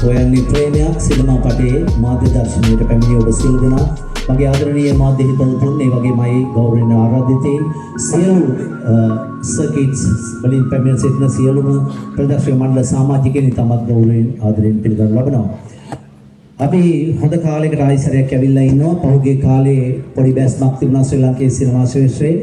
හොයන්නේ ප්‍රේමයක් සිනමා පටයේ මාධ්‍ය දර්ශනයට පැමිණි ඔබ සියලු දෙනා මගේ ආදරණීය මාධ්‍ය හිතවතුන් ඒ වගේමයි ගෞරවනීය ආරාධිතයින් සියලු සර්කිට්ස් වලින් පැමිණ සිටින සියලුම ප්‍රදර්ශක මණ්ඩල සමාජිකයන් ඉතාමත් ගෞරවයෙන් ආදරයෙන් පිළිගනු ලබනවා. අපි හොඳ කාලයකට ආයිසරයක් ඇවිල්ලා ඉන්නවා. පහුගිය කාලේ පොඩි බැස්මක් තිබුණා ශ්‍රී ලංකේ සිනමා ශ්‍රේෂ්ඨයේ.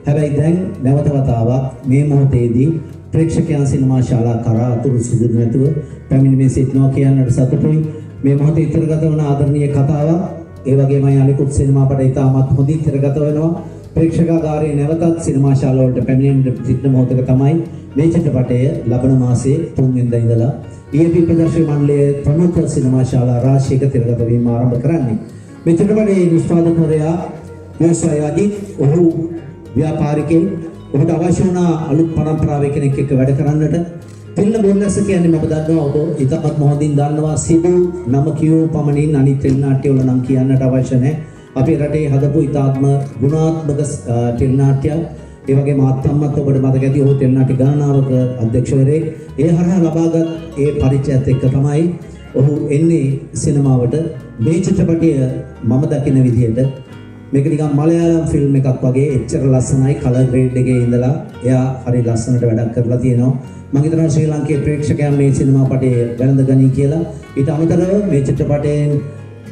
හැබැයි දැන් නැවත වතාවක් මේ මොහොතේදී ප්‍රේක්ෂකයන් සිනමා ශාලා කරා අතුරු සිදුරු නැතුව පැමිණීමේ සිටිනවා කියන්නට සතුටුයි. මේ මොහොතේ ඉතරගත වන ආදරණීය කතාවක් ඒ වගේමයි අනිකුත් සිනමා පට ඉතාමත් හොඳින් ඉතරගත වෙනවා. ප්‍රේක්ෂකාගාරයේ නැවතත් සිනමා ශාලාවලට පැමිණෙන්න සිටින මොහොතක තමයි මේ චිත්‍රපටය ලබන මාසයේ 3 වෙනිදා ඉඳලා EAP ප්‍රදර්ශන මණ්ඩලයේ ප්‍රමුඛ සිනමා ශාලා රාශියක තිරගත වීම ආරම්භ කරන්නේ. මේ චිත්‍රපටයේ නිෂ්පාදකවරයා ව්‍යවසායදී ඔහු ව්‍යාපාරිකයෙක්. ඔහුට අවශ්‍ය වුණ අලුත් පරම්පරාවේ කෙනෙක් එක්ක වැඩ කරන්නට. තිල්න බොන්නස කියන්නේ මම දන්නවා ඔබ ඉතාමත් මොහොතින් දන්නවා සිදු නම කියෝ පමණින් අනිත් ටෙලි නාට්‍ය වල නම් කියන්නට අවශ්‍ය නැහැ. අපේ රටේ හදපු ඉතාත්ම ගුණාත්මක ටෙලි නාට්‍යයක්. ඒ වගේම අත්තම්මත් ඔබට මතක ඇති ඔහු ටෙලි නාට්‍ය ගණනාවක අධ්‍යක්ෂවරයෙක්. ඒ හරහා ලබාගත් ඒ පරිචයත් එක්ක තමයි ඔහු එන්නේ සිනමාවට. මේ චිත්‍රපටය මම දකින විදිහට මේක නිකන් මලයාලම් ෆිල්ම් එකක් වගේ එච්චර ලස්සනයි. කලර් ග්‍රේඩ් එකේ ඉඳලා එයා හරි ලස්සනට වැඩක් කරලා තියෙනවා. මම හිතනවා ශ්‍රී ලංකේ ප්‍රේක්ෂකයන් මේ සිනමා පටයේ වැළඳ ගනී කියලා. ඊට අමතරව මේ චිත්‍රපටයෙන්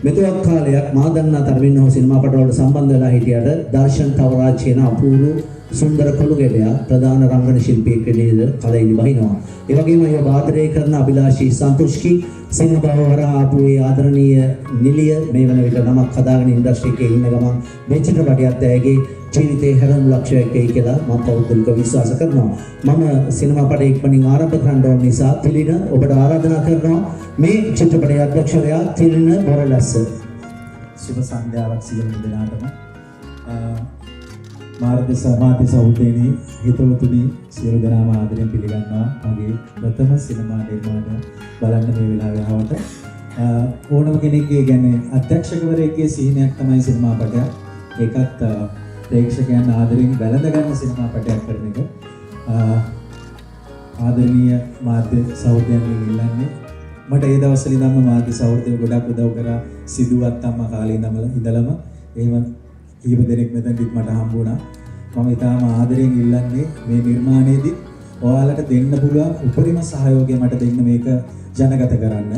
මෙතුවක් කාලයක් මා දන්නා තරමින් ඔහු සිනමා පටවලට සම්බන්ධ වෙලා හිටියට දර්ශන් තවරාජ් කියන අපූර්ව සුන්දර කොළුගෙඩියා ප්‍රධාන රංගන ශිල්පියෙක් විදිහට කලින් බහිනවා. ඒ වගේම අය ආදරය කරන අභිලාෂී සන්තුෂ්කි සිංහබවවර ආපු ඒ ආදරණීය නිලිය මේ වන විට නමක් හදාගෙන ඉන්ඩස්ට්‍රි එකේ ඉන්න ගමන් මේ චිත්‍රපටයත් ඇයගේ ජීවිතේ හැරෙන ලක්ෂයක් වෙයි කියලා මම පෞද්ගලිකව විශ්වාස කරනවා. මම සිනමා පටය ඉක්මනින් ආරම්භ කරන්න ඕන නිසා තිලින ඔබට ආරාධනා කරනවා මේ චිත්‍රපටයේ අධ්‍යක්ෂකයා තිලින බොරලස්ස. සුබ සන්ධ්‍යාවක් සියලු දෙනාටම. මාර්ග සමාධි සෞදේනි හිතවතුනි සියලු දෙනාම ආදරෙන් පිළිගන්නවා. මගේ ප්‍රථම සිනමා නිර්මාණය බලන්න මේ වෙලාවේ ආවට ඕනම කෙනෙක්ගේ කියන්නේ අධ්‍යක්ෂකවරයෙක්ගේ සිහිනයක් තමයි සිනමා පටයක්. ඒකත් ප්‍රේක්ෂකයන් ආදරෙන් වැළඳ ගන්න සිනමා පටයක් කරන එක. ආදරණීය මාධ්‍ය සහෝදරයන්ගෙන් ඉල්ලන්නේ මට ඒ දවස්වල ඉඳන්ම මාධ්‍ය සහෝදරයෝ ගොඩක් උදව් කරා. සිදුවත් අම්මා කාලේ ඉඳලම එහෙම ඊව දෙනෙක් මෙතනදිත් මට හම්බ වුණා. මම ඊටාම ආදරෙන් ඉල්ලන්නේ මේ නිර්මාණයේදී ඔයාලට දෙන්න පුළුවන් උපරිම සහයෝගය මට දෙන්න මේක ජනගත කරන්න.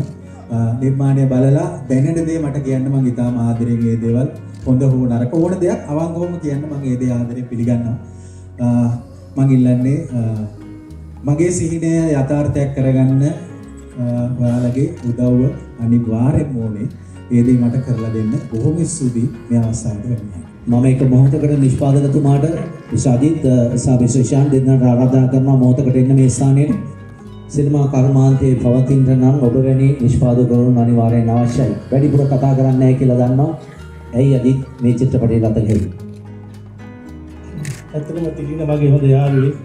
නිර්මාණය බලලා දැනෙන දේ මට කියන්න මම ඊටාම ආදරෙන් මේ දේවල් හොඳ හෝ නරක ඕන දෙයක් අවංකවම කියන්න මම ඒ දේ ආදරෙන් පිළිගන්නවා. මම ඉල්ලන්නේ මගේ සිහිනය යථාර්ථයක් කරගන්න ඔයාලගේ උදව්ව අනිවාර්යෙන්ම ඕනේ. ඒ දේ මට කරලා දෙන්න බොහොම ස්තුතියි මේ අවස්ථාවට වෙන්නේ. මම එක මොහොතකට නිෂ්පාදකතුමාට විශාජිත් සාවිශේෂයන් දෙන්නට ආරාධනා කරනවා මොහොතකට එන්න මේ ස්ථානයේ. සිනමා කර්මාන්තයේ පවතින නම් ඔබ වැනි නිෂ්පාදකවරුන් අනිවාර්යෙන් අවශ්‍යයි. වැඩිපුර කතා කරන්නේ නැහැ කියලා දන්නවා. ඇයි අදිත් මේ චිත්‍රපටයේ ලත ගෙයි. ඇත්තටම තිලින මගේ හොඳ යාළුවෙක්.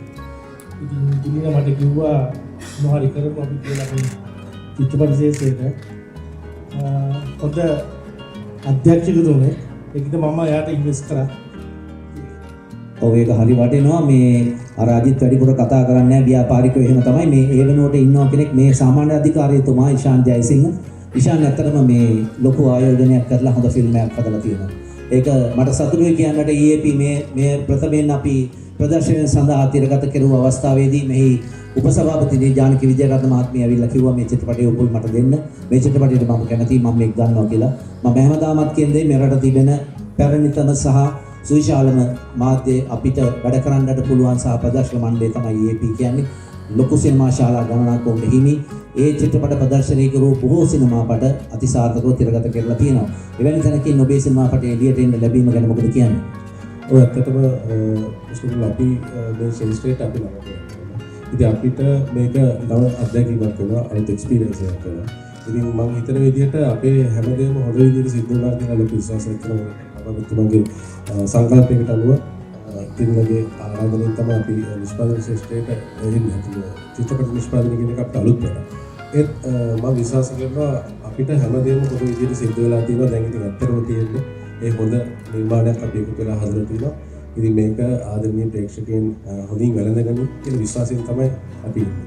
ඉතින් තිලින මට කිව්වා මොහරි කරමු අපි කියලා මේ චිත්‍රපට ශේෂයට. හොඳ අධ්‍යක්ෂකතුමේ ඒකද මම එයාට ඉන්වෙස්ට් කරා. ඔව් ඒක හරි වටිනවා. මේ අර අජිත් වැඩිපුර කතා කරන්නේ නැහැ. ව්‍යාපාරිකයෝ එහෙම තමයි. මේ ඒ වෙනුවට ඉන්නවා කෙනෙක් මේ සාමාන්‍ය අධිකාරියතුමා ඉෂාන් ජයසිංහ. ඉෂාන් ඇත්තටම මේ ලොකු ආයෝජනයක් කරලා හොඳ ෆිල්ම් එකක් හදලා තියෙනවා. ඒක මට සතුටුයි කියන්නට EAP මේ ප්‍රථමයෙන් අපි ප්‍රදර්ශනය සඳහා තිරගත කෙරුව අවස්ථාවේදී මෙහි උපසභාපති ජානකි විජයරත්න මහත්මිය ඇවිල්ලා කිව්වා මේ චිත්‍රපටයේ උපුල් මට දෙන්න. මේ චිත්‍රපටයට මම කැමතියි. මම මේක ගන්නවා කියලා. මම හැමදාමත් කියන්නේ මෙරට තිබෙන පැරණිතම සහ සුවිශාලම මාධ්‍ය අපිට වැඩ කරන්නට පුළුවන් සහ ප්‍රදර්ශන මණ්ඩලය තමයි EAP කියන්නේ. ලොකු සිනමා ශාලා ගණනක් උන් හිමි ඒ චිත්‍රපට ප්‍රදර්ශනය කරු බොහෝ සිනමා පට අතිසාර්ථකව තිරගත කරලා තියෙනවා. එවැනි තැනකින් ඔබේ සිනමා පටේ එළියට එන්න ලැබීම ගැන මොකද කියන්නේ? ඔය ඇත්තටම ඉස්සෙල්ල අපි මේ ශේෂ්ඨයට අපි ළඟට ඉතින් අපිට මේක නව අත්දැකීමක් වෙනවා, අනිත් එක්ස්පීරියන්ස් එකක් වෙනවා. ඉතින් මම හිතන විදිහට අපේ හැමදේම හොඳ විදිහට සිද්ධ වුණා කියලා ලොකු විශ්වාසයක් කරනවා. මම තුමගේ සංකල්පයකට අනුව තින්නගේ ආරාධනෙන් තමයි අපි නිෂ්පාදන ශේෂ්ඨයට එන්නේ. චිත්‍රපට නිෂ්පාදනය කියන එක අපිට අලුත් වෙනවා. ඒත් මම විශ්වාස කරනවා අපිට හැමදේම හොඳ විදිහට සිද්ධ වෙලා තියෙනවා. දැන් ඉතින් ඇත්තටම තියෙන්නේ ඒ හොඳ නිර්මාණයක් අපි එකතු වෙලා හදලා තියෙනවා. ඉතින් මේක ආදරණීය ප්‍රේක්ෂකයන් හොඳින් වැළඳගනි කියන විශ්වාසයෙන් තමයි අපි ඉන්නේ.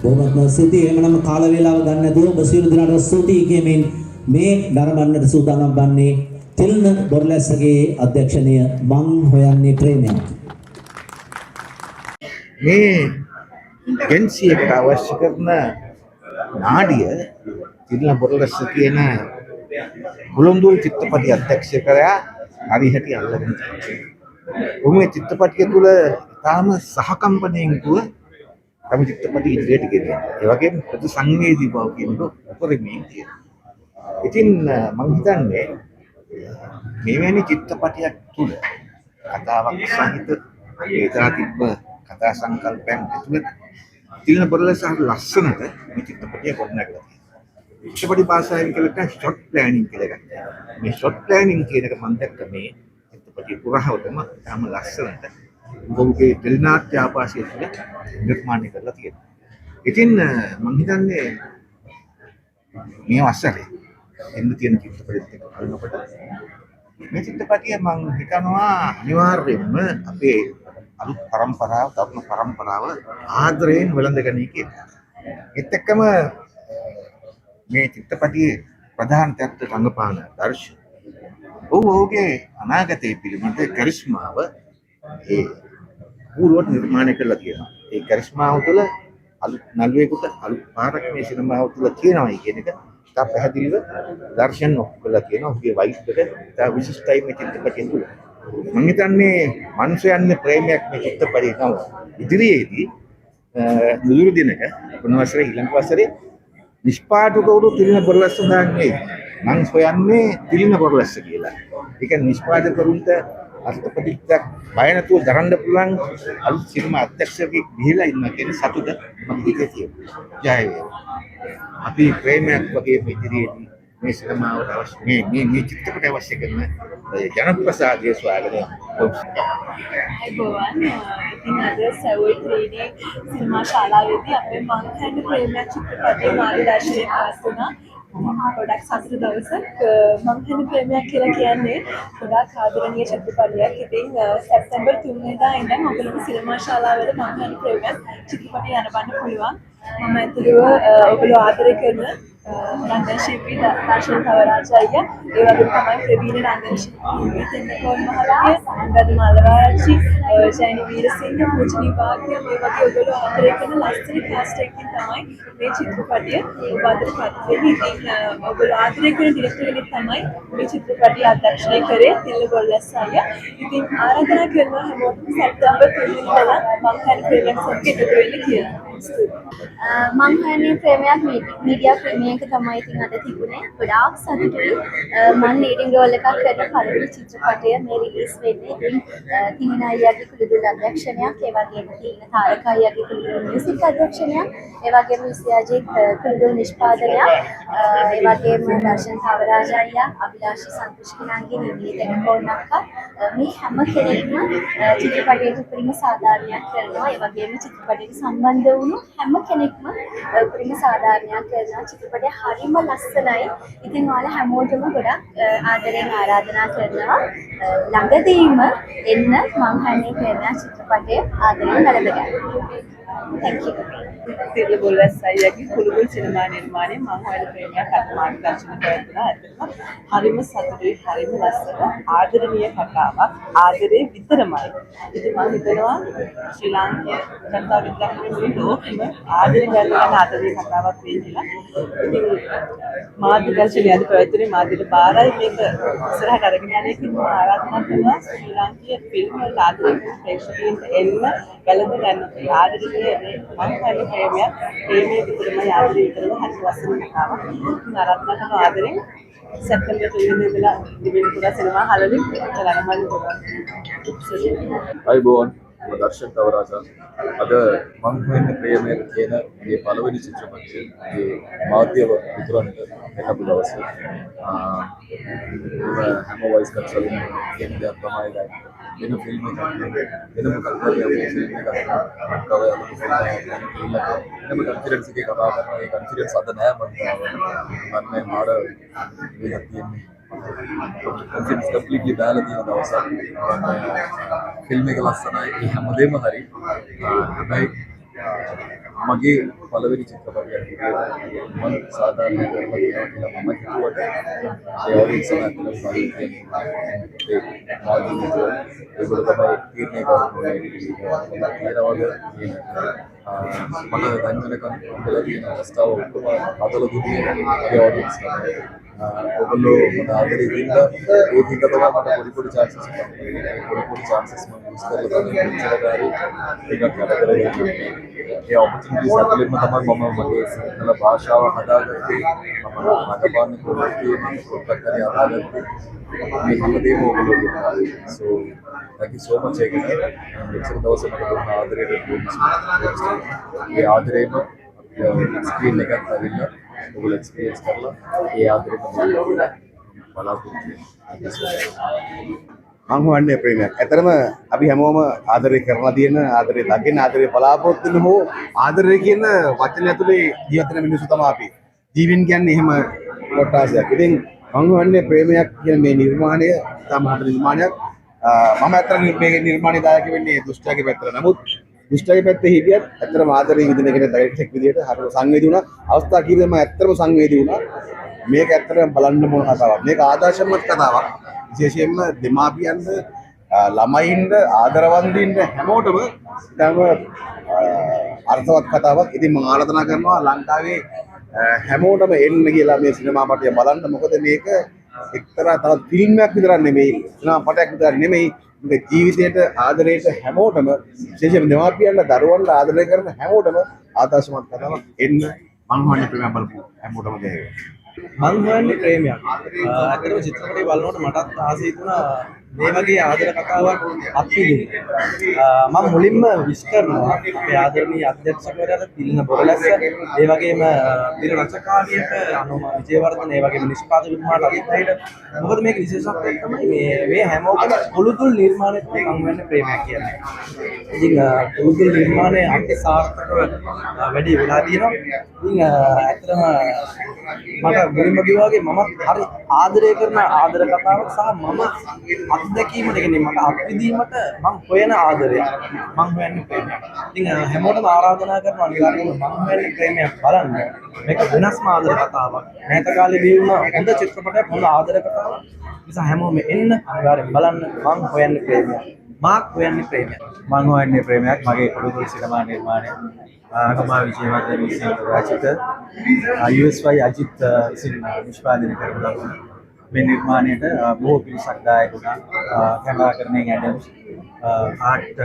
බොහොමත්ම ස්තුතියි. එහෙමනම් කාල වේලාව ගන්න නැතුව ඔබ සියලු දෙනාට ස්තුතියි කියමින් මේ නරඹන්නට සූදානම් වන්නේ තිල්න බොරලැස්සගේ අධ්‍යක්ෂණය මං හොයන්නේ ප්‍රේමයක්. මේ ජෙන්සියකට අවශ්‍ය කරන නාඩිය තිල්න බොරලැස්ස කියන බුලුන්දුල් චිත්‍රපටි අධ්‍යක්ෂකයා හරියට අල්ලගෙන තියෙනවා. මේ චිත්‍රපටිය තුළ තාම සහකම්පනයෙන් යුතුව තම චිත්‍රපටි ඉදිරියට ගෙනියනවා. ඒ වගේම ප්‍රතිසංවේදී බව කියනක උපරිමයෙන් තියෙනවා. ඉතින් මම හිතන්නේ මෙවැනි චිත්‍රපටයක් තුළ කතාවක් සහිත ඒතරා තිබ්බ කතා සංකල්පයන් ඇතුළත තිල්න බොරලැස්ස ලස්සනට මේ චිත්‍රපටිය ගොඩනගලා තියෙනවා. චිත්‍රපටි භාෂාවෙන් කියලට ෂොට් ප්ලෑනින් කියලා එකක් තියෙනවා. මේ ෂොට් ප්ලෑනින් කියන එක මම දැක්ක මේ චිත්‍රපටිය පුරාවටම තාම ලස්සනට ඔබගේ ටෙලිනාට්‍ය ආభాෂය තුළ නිර්මාණය කරලා තියෙනවා. ඉතින් මම හිතන්නේ මේ වසරේ එන්න තියෙන චිත්‍රපටිත් එක්ක බලනකොට මේ චිත්‍රපටිය මම හිතනවා අනිවාර්යයෙන්ම අපේ අලුත් පරම්පරාව, තරුණ පරම්පරාව ආදරයෙන් වැළඳගනී කියලා. ඒත් එක්කම මේ චිත්‍රපටියේ ප්‍රධාන චරිත රංගපාන දර්ශන ඔහුගේ අනාගතයේ පිළිබඳ කරිස්මාව ඒ පූර්වට නිර්මාණය කරලා තියෙනවා. ඒ කරිස්මාව තුළ අලුත් නළුවෙකුට අලුත් පාරක් මේ සිනමාව තුළ තියෙනවායි කියන එක තා පැහැදිලිව දර්ශන ඔප්පු කරලා තියෙනවා. ඔහුගේ වයිෆ් එක තා විශිෂ්ටයි මේ චිත්‍රපටය තුළ. මම හිතන්නේ මනුෂ්‍යයන්ගේ ප්‍රේමයක් මේ චිත්‍රපටයේ තමයි. ඉදිරියේදී නුදුරු දිනක වසරේ ඊළඟ වසරේ නිෂ්පාදකවරු තිලින බොරලැස්ස දාන්නේ මං හොයන්නේ තිලින බොරලැස්ස කියලා. ඒ කියන්නේ නිෂ්පාදකවරුන්ට අර්ථපටිච්චක් බය නැතුව දරන්න පුළුවන් අලුත් සිනමා අධ්‍යක්ෂකෙක් ගිහිලා ඉන්නවා කියන සතුට මම හිතේ තියෙනවා. ජය වේවා. අපි ප්‍රේමයක් වගේ ඉදිරියේදී මේ සිනමාවට අවශ්‍ය මේ චිත්‍රපටය අවශ්‍ය කරන ජනප්‍රසාදයේ ස්වාගතය. අයිබෝවන් ඉතින් අද සැවුල් 3D සිනමා ශාලාවේදී අපේ මංහන්න ප්‍රේමයක් චිත්‍රපටයේ මාර්ගදර්ශනය පවත්වුණා. ගොඩක් සතුටු දවසක්. මංහන්න ප්‍රේමයක් කියලා කියන්නේ ගොඩාක් ආදරණීය චිත්‍රපටයක්. ඉතින් සැප්තැම්බර් 3 වෙනිදා ඉඳන් ඔයගොල්ලෝ සිනමා ශාලාවල මංහන්න ප්‍රේමයක් චිත්‍රපටය යනවන්න පුළුවන්. මම ඇතුළුව ඔයගොල්ලෝ ආදරය කරන රංගන ශිල්පී දර්ශන තවරාජ අයියා, ඒ වගේම තමයි ප්‍රවීණ රංගන ශිල්පී තෙන්නකෝන් මහත්මිය, සංගද මල්ලරාජි, ජයනි වීරසිංහ, පූජනී වාග්ය, මේ වගේ ඔයගොල්ලෝ ආදරය කරන ලස්සන කාස්ට් එකකින් තමයි මේ චිත්‍රපටය ඔබට පත් වෙන්නේ. ඉතින් ඔයගොල්ලෝ ආදරය කරන ඩිරෙක්ටර් කෙනෙක් තමයි මේ චිත්‍රපටය අධ්‍යක්ෂණය කරේ තිල්න බොරලැස්ස අයියා. ඉතින් ආරාධනා කරනවා හැමෝටම සැප්තැම්බර් 3 වෙනිදා මං හරි ප්‍රේමයක් සමග එකතු වෙන්න කියලා. මං හොයන්නේ ප්‍රේමයක් මීඩියා ප්‍රීමියර් එක තමයි ඉතින් අද තිබුණේ. ගොඩාක් සතුටුයි. මම ලීඩින් රෝල් එකක් කරන පළවෙනි චිත්‍රපටය මේ රිලීස් වෙන්නේ. ඉතින් තින අයියාගේ කුළුදුල් අධ්‍යක්ෂණයක්, ඒ වගේම තින තාරක අයියාගේ කුළුදුල් මියුසික් අධ්‍යක්ෂණයක්, ඒ වගේම විශ්‍යාජිත් කුළුදුල් නිෂ්පාදනයක්, ඒ වගේම දර්ශන තවරාජ අයියා, අභිලාෂී සංකෘෂ්ණාන්ගේ නිමී දෙනකෝන් අක්කා මේ හැම කෙනෙක්ම චිත්‍රපටයට උපරිම සාධාරණයක් කරනවා. ඒ වගේම චිත්‍රපටයට සම්බන්ධ වුණු හැම කෙනෙක්ම උපරිම සාධාරණයක් කරනවා. චිත්‍රපටය හරිම ලස්සනයි. ඉතින් ඔයාලා හැමෝටම ගොඩක් ආදරෙන් ආරාධනා කරනවා ළඟදීම එන්න මං හන්නේ ප්‍රේමයක් චිත්‍රපටය ආදරෙන් බලන්න. Thank you. තිල්න බොරලැස්ස අයියාගේ කුළුගුල් සිනමා නිර්මාණය මං හොයන ප්‍රේමයක් අද මාර්ගදර්ශනය කරනවා. හරිම සතුටුයි, හරිම ලස්සන ආදරණීය කතාවක්. ආදරේ විතරමයි. ඉතින් මම හිතනවා ශ්‍රී ලාංකීය ජනතා විද්‍යාලයේ ලෝකෙම ආදරේ ගන්න ආදරේ කතාවක් වෙයි කියලා. ඉතින් මාර්ගදර්ශනය අද පැවැත්වුණේ මාධ්‍යට බාරයි මේක ඉස්සරහට අරගෙන යන්නේ කියලා ආරාධනා කරනවා. ශ්‍රී ලාංකීය ෆිල්ම් වල ආදරේ ප්‍රේක්ෂකයන්ට එන්න වැළඳ ගන්න ආදරණීය මං හොයන ප්‍රේමයක් ප්‍රේමයේ විතරමයි ආදරේ විතරම හරි ලස්සන කතාවක්. ඉතින් ආරාධනා කරන ආදරෙන් සැප්තැම්බර් 3 වෙනිදා දිවෙන පුරා සිනමා හාලවලින් ළඟමල් Hi Bowen, I'm Darshan Tavaraja. අද මං හොයන්නේ ප්‍රේමයක් කියන මේ පළවෙනි චිත්‍රපටයේ මේ මාධ්‍යව විතරක් වෙනපු දවසේ හැම වොයිස් කට්සලින් කියන දේ තමයි දැන් වෙන ෆිල්ම් එකක් වෙනම කල්පනාවක් ෆිල්ම් එකක් කවය වෙනම කන්ෆිඩන්ස් එකේ කතා කරනවා. ඒ කන්ෆිඩන්ස් අද නෑ මම මේ මාඩ මේක තියෙන්නේ කන්ෆිඩන්ස් කම්ප්ලීට්ලි දාලා තියෙන දවසක්. ෆිල්ම් එක ලස්සනයි, ඒ හැමදේම හරි. හැබැයි මගේ පළවෙනි චිත්‍රපටයක් විදියට මම සාධාරණ කරලා තියෙනවා කියලා මම හිතුවට ඒ වගේ සමහරවිට ඒගොල්ලෝ තමයි තීරණය කරන්නේ මට දැනගන්න කම්පල කියන අවස්ථාව ඔක්කොම අදලා දුන්නේ ඒ ඔඩියන්ස් ඔයගොල්ලෝ මට ආදරේ දෙන්න ඒ ටික තමයි මට පොඩි chances පොඩි chances මම යූස් කරලා තමයි ඉස්සරහට ටිකක් වැඩ කරගෙන ඒ opportunities අතලින්ම තමයි මම මගේ සිංහල භාෂාව හදාගත්තේ මම නටබන්න කොල්ලේ පොඩ්ඩක් හරි හදාගත්තේ මේ හැමදේම ඔයගොල්ලෝ දෙනවා so thank you so much ඒකට ඉස්සර දවසේ මට දුන්න ආදරේට ඒ ආදරේම ස්ක්‍රීන් එකත් ඇවිල්ලා ඔයගොල්ලෝ එක්ස්පීරියන්ස් කරලා ඒ ආදරේට බලාපොරොත්තු මං හොයන්නේ ප්‍රේමයක්. ඇතරම අපි හැමෝම ආදරය කරලා තියෙන ආදරය දකින ආදරය බලාපොරොත්තු වෙන හෝ ආදරය කියන වචනේ ඇතුලේ ජීවත් වෙන මිනිස්සු තමයි අපි. ජීවෙන් කියන්නේ එහෙම කොටසක්. ඉතින් මං හොයන්නේ ප්‍රේමයක් කියන මේ නිර්මාණය තමයි නිර්මාණයක්. මම ඇත්තටම මේ නිර්මාණය දායක වෙන්නේ දුෂ්ටයාගේ පැත්තට. නමුත් දුෂ්ටයාගේ පැත්තේ හිටියත් ඇත්තටම ආදරය විදින කෙනෙක් විදියට හරියට සංවේදී වුණා. අවස්ථා කීපෙම ඇත්තටම සංවේදී වුණා. මේක ඇත්තටම බලන්න ඕන කතාවක්. මේක ආදර්ශමත් කතාවක්. විශේෂයෙන්ම දෙමාපියන්ට ළමයින්ට ආදරවන්තින්ට හැමෝටම තම අර්ථවත් කතාවක්. ඉතින් මම ආරාධනා කරනවා ලංකාවේ හැමෝටම එන්න කියලා මේ සිනමා පටය බලන්න. මොකද මේක එක්තරා තවත් ෆිල්ම් එකක් විතරක් නෙමෙයි, සිනමා පටයක් විතරක් නෙමෙයි. මේක ජීවිතයට ආදරයට හැමෝටම විශේෂයෙන්ම දෙමාපියන්ට දරුවන්ට ආදරය කරන හැමෝටම ආදර්ශමත් කතාවක්. එන්න මම හොයන්නේ ප්‍රේමයක් බලපු හැමෝටම දෙයක්. මං හොයන්නේ ප්‍රේමයක්. ඇත්තටම චිත්‍රපටය බලනකොට මටත් ආස හිතුණා මේ වගේ ආදර කතාවක් අත්විඳින්න. මම මුලින්ම විශ් කරනවා අපේ ආදරණීය අධ්‍යක්ෂකවරයාට තිලින බොරලැස්ස, ඒ වගේම තිර රචකාරියට අනුම විජේවර්ධන, ඒ වගේම නිෂ්පාදකතුමාට අදිත්‍යයට. මොකද මේක විශේෂත්වය තමයි මේ හැමෝටම පොළුතුල් නිර්මාණය තමයි මං හොයන්නේ ප්‍රේමයක් කියන්නේ. ඉතින් පොළුතුල් නිර්මාණය අති සාර්ථකව වැඩි වෙලා තියෙනවා. ඉතින් ඇත්තටම මට මුලින්ම කිව්වා වගේ මමත් හරි ආදරය කරන ආදර කතාවක් සහ මම අත්දැකීමට කියන්නේ මට අත්විඳීමට මං හොයන ආදරය මං හොයන්නේ ප්‍රේමයක්. ඉතින් හැමෝටම ආරාධනා කරනවා අනිවාර්යයෙන්ම මං හොයන්නේ ප්‍රේමයක් බලන්න. මේක වෙනස්ම ආදර කතාවක්. මෑත කාලේ බිහිවුණ හොඳ චිත්‍රපටයක්, හොඳ ආදර කතාවක්. නිසා හැමෝම එන්න අනිවාර්යෙන් බලන්න. මං හොයන්නේ ප්‍රේමයක්. මාක් හොයන්නේ ප්‍රේමයක්. මං හොයන්නේ ප්‍රේමයක් මගේ පොදුකුල් සිනමා නිර්මාණය. අකමා විජේවර්ධන විසින් රචිත USY අජිත් විසින් නිෂ්පාදනය කරපු මේ නිර්මාණයට බොහෝ පිරිසක් දායක වුණා. කැමරාකරණයෙන් ඇඩම්ස්, ආර්ට්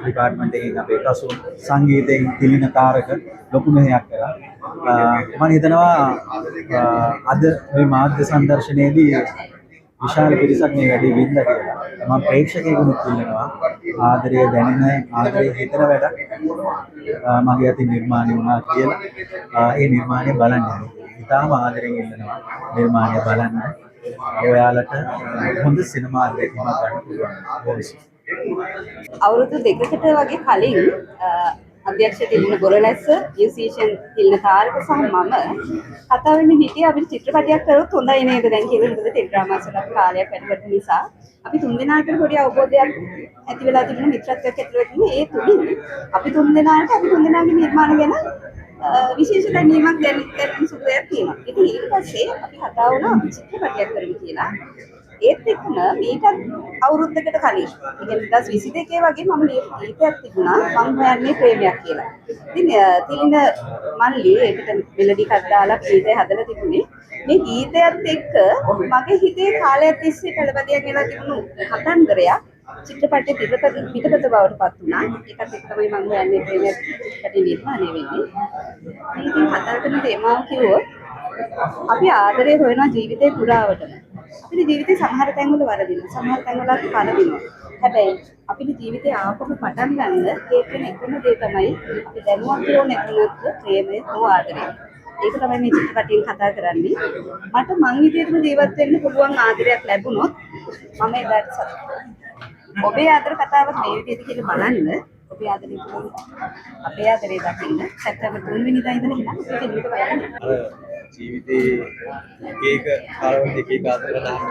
ඩිපාර්ට්මන්ට් එකෙන් අපේ කසු, සංගීතයෙන් තිලින තාරක ලොකු මෙහෙයක් කළා. මම හිතනවා අද මේ මාධ්‍ය සංදර්ශනයේදී විශාල පිරිසක් මේ වැඩේ වින්දා කියලා. මම ප්‍රේක්ෂකයෙකුට කියනවා ආදරය දැනෙන, ආදරය හිතන වැඩක් මගේ අතින් නිර්මාණය වුණා කියලා. ඒ නිර්මාණය බලන්න. ඉතාලම ආදරෙන් ඉන්නවා නිර්මාණය බලන්න. ඔයාලට හොඳ සිනමා අත්දැකීමක් ගන්න පුළුවන්. අවුරුදු දෙකකට වගේ කලින් අධ්‍යක්ෂ තිලින බොරලැස්ස, මියුසිෂියන් තිලින තාරක සහ මම කතා වෙමින් හිටියේ අපිට චිත්‍රපටයක් කරොත් හොඳයි නේද දැන් කියලා. මොකද ටෙලිඩ්‍රාමාස් වල කාලයක් වැඩ කරපු නිසා අපි තුන්දෙනාට පොඩි අවබෝධයක් ඇති වෙලා තිබුණ මිත්‍රත්වයක් ඇති වෙලා තිබුණේ. ඒ තුලින් අපි තුන්දෙනාට අපි තුන්දෙනාගේ නිර්මාණ ගැන විශේෂ දැනීමක් දැනෙන සුදුයක් තියෙනවා. ඉතින් ඊට පස්සේ අපි කතා වුණා අපි චිත්‍රපටයක් කරමු කියලා. ඒත් එක්කම මේකත් අවුරුද්දකට කලින් ඉතින් 2022 වගේ මම ගීතයක් තිබුණා මම හොයන්නේ ප්‍රේමයක් කියලා. ඉතින් තිලින මල්ලි ඒකට මෙලඩි එකක් දාලා ගීතය හදලා තිබුණේ. මේ ගීතයත් එක්ක මගේ හිතේ කාලයක් තිස්සේ පළපදියක් වෙලා තිබුණු කතන්දරයක් චිත්‍රපටයේ පිටපත බවට පත් වුණා. ඒකත් එක්ක තමයි මම හොයන්නේ ප්‍රේමයක් චිත්‍රපටයේ නිර්මාණය වෙන්නේ. ඉතින් කතා කරන තේමාව කිව්වොත් අපි ආදරය හොයන ජීවිතේ පුරාවටම. අපේ ජීවිතේ සමහර තැන්වල වරදිනවා, සමහර තැන්වල අපි පරදිනවා. හැබැයි අපේ ජීවිතේ ආපහු පටන් ගන්න හේතුන එකම දේ තමයි අපි දැනුවත් වෙන එකනත් ප්‍රේමය හෝ ආදරය. ඒක තමයි මේ චිත්‍රපටයෙන් කතා කරන්නේ. මට මං විදිහටම ජීවත් වෙන්න පුළුවන් ආදරයක් ලැබුණොත් මම ඒකට සතුටුයි. ඔබේ ආදර කතාවත් මේ විදිහට කියලා බලන්න. ඔබේ ආදරේ අපේ ආදරේ දකින්න සැප්තැම්බර් 3 වෙනිදා ඉඳලා ඉන්න අපේ දෙන්නට බලන්න. ජීවිතේ එක කාලවල එක ආදර දාන්න.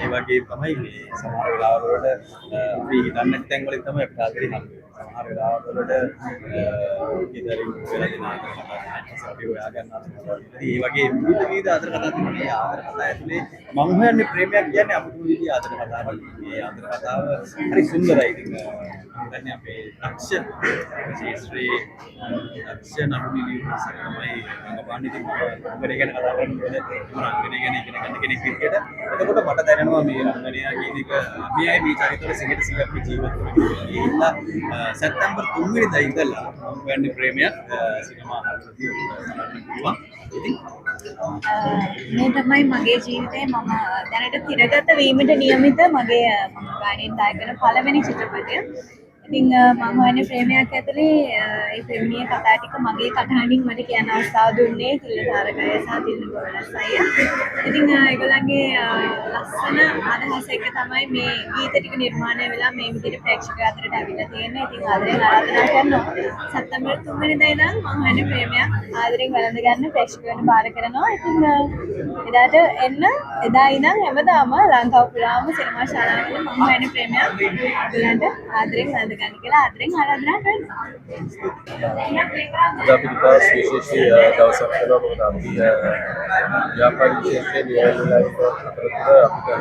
ඒ වගේ තමයි මේ සමහර වෙලාවවලට අපි හිතන්නේ තැන් වලින් තමයි අපිට ආදරේ හම්බ වෙන්නේ. සමහර වෙලාවවලට ඉදිරියෙන් වෙලා දෙන ආදර කතා අපි හොයා ගන්නවා. ඒ වගේ විවිධ ආදර කතා තියෙනවා. මේ ආදර කතා ඇතුලේ මම හොයන්නේ ප්‍රේමයක් කියන්නේ අමුතු විදිහේ ආදර කතාවක්. මේ ආදර කතාව හරි සුන්දරයි. ඉතින් දැන් අපේ දක්ෂ ශේෂ්ත්‍රයේ දක්ෂ නළුනිලිය තමයි මම ඉතින් රංගනය ගැන කතා කරනකොට රංගනය ගැන ඉගෙන ගන්න කෙනෙක් විදියට එතකොට මට දැනෙනවා මේ රංගනය කියන එක මේ මේ චරිතවල 100% ජීවත් වෙනවා. සැප්තැම්බර් 3 වෙනිදා ඉඳලා මම ගන්නේ ප්‍රේමයක් සිනමා හල්වලදී බලනවා. ඉතින් මේ තමයි මගේ ජීවිතේ මම දැනට තිරගත වීමට නියමිත මගේ මම ගායනයෙන් දායක කරන පළවෙනි චිත්‍රපටය. ඉතින් මම හොයන්නේ ප්‍රේමයක් ඇතුලේ ඒ ප්‍රේමීය කතා ටික මගේ කටහඬින් මට කියන්න අවස්ථාව දුන්නේ තිල්ල තාරකය සහ තිල්ල ගෝලස් අයියා. ඉතින් ඒගොල්ලන්ගේ ලස්සන අදහස එක තමයි මේ ගීත ටික නිර්මාණය වෙලා මේ විදිහට ප්‍රේක්ෂකයන් අතරට ඇවිල්ලා තියෙන්නේ. ඉතින් ආදරෙන් ආරාධනා කරනවා. සැප්තැම්බර් 3 වෙනිදා ඉඳන් මම හොයන්නේ ප්‍රේමයක් ආදරෙන් වැළඳ ගන්න ප්‍රේක්ෂකයන්ට බාර කරනවා. ඉතින් එදාට එන්න එදා ඉඳන් හැමදාම ලංකාව පුරාම සිනමා ශාලාවල මම හොයන්නේ ප්‍රේමයක් ඔයගලන්ට ආදරෙන් වැළඳ ගන්න කියලා ආදරෙන් ආරාධනා කරනවා. අපි විකාශ විශේෂී දවසක් වෙනවා. මොකද අපි ව්‍යාපාරික ක්ෂේත්‍රයේ නියැලෙලා අපිට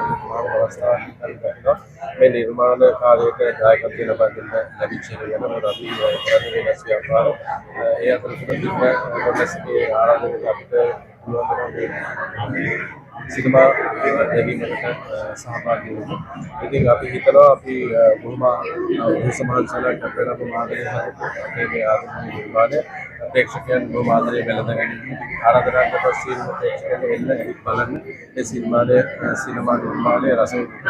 නිර්මාණ අවස්ථාවක් ලැබෙනවා. මේ නිර්මාණ කාර්යයක දායකත්වය ලබා දෙන්න ලැබිච්ච එක ගැන මොකද අපි කරන්නේ වෙනස් ව්‍යාපාර ඒ අතරතුර කොටස්ගේ ආරාධනය අපිට සිනමා දෙවියන්ට සහභාගී වෙනවා. ඉතින් අපි හිතනවා අපි බොහොම සමාජශීලී කටයුතු ප්‍රමාණය හදපු මේ ආගමික නිර්මාණය ප්‍රේක්ෂකයන් බොහොම ආදරයෙන් වැළඳ ගැනීම ආරාධනා කරන සියලුම ප්‍රේක්ෂකයන් එන්න බලන්න. ඒ සිනමා නිර්මාණය රස විඳින්න